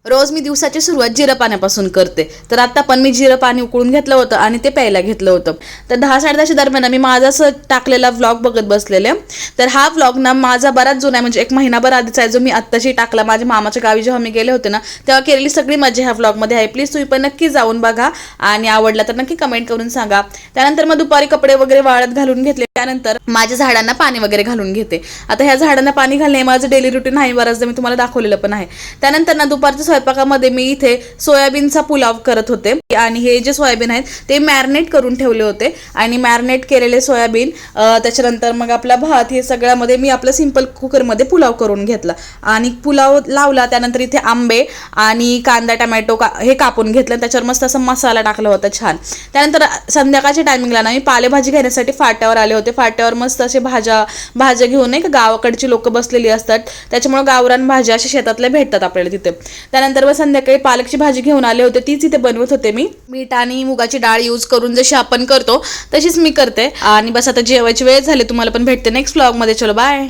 रोज मी दिवसाची सुरुवात जिरं पाण्यापासून करते. तर आता पण मी जिरं पाणी उकळून घेतलं होतं आणि ते प्यायला घेतलं होतं. तर 10-10:30 दरम्यान मी माझा असं टाकलेला व्लॉग बघत बसलेले. तर हा व्लॉग ना माझा बराच जुना आहे, म्हणजे एक महिनाभर आधीचा आहे, जो मी आत्ताशी टाकला. माझ्या मामाच्या गावी जेव्हा मी गेले होते ना, तेव्हा केलेली सगळी मजा ह्या व्लॉगमध्ये आहे. प्लीज तुम्ही पण नक्की जाऊन बघा आणि आवडला तर नक्की कमेंट करून सांगा. त्यानंतर मग दुपारी कपडे वगैरे वाळत घालून घेतले. त्यानंतर माझ्या झाडांना पाणी वगैरे घालून घेते. आता ह्या झाडांना पाणी घालणे माझं डेली रुटीन आहे, बऱ्याचदा मी तुम्हाला दाखवलेलं पण आहे. त्यानंतर ना दुपारच्या स्वयंपाकामध्ये मी इथे सोयाबीनचा पुलाव करत होते आणि हे जे सोयाबीन आहेत ते मॅरिनेट करून ठेवले होते आणि मॅरिनेट केलेले सोयाबीन त्याच्यानंतर मग आपला भात हे सगळ्यामध्ये मी आपलं सिंपल कुकरमध्ये पुलाव करून घेतला आणि पुलाव लावला. त्यानंतर इथे आंबे आणि कांदा टमॅटो हे कापून घेतलं, त्याच्यावर मस्त असं मसाला टाकला होता छान. त्यानंतर संध्याकाळच्या टायमिंगला ना मी पालेभाजी घेण्यासाठी फाट्यावर आले होते. फाट्यावर मस्त असे भाज्या घेऊन नाही का गावाकडची लोक बसलेली असतात, त्याच्यामुळे गावरान भाज्या अशा शेतातल्या भेटतात आपल्याला तिथे. त्यानंतर मग संध्याकाळी पालकची भाजी घेऊन आले होते, तीच इथे बनवत होते मी. मीठ आणि मुगाची डाळ यूज करून जशी आपण करतो तशीच मी करते. आणि बस आता जेवायची वेळ झाली, तुम्हाला पण भेटते नेक्स्ट व्लॉगमध्ये. चलो बाय.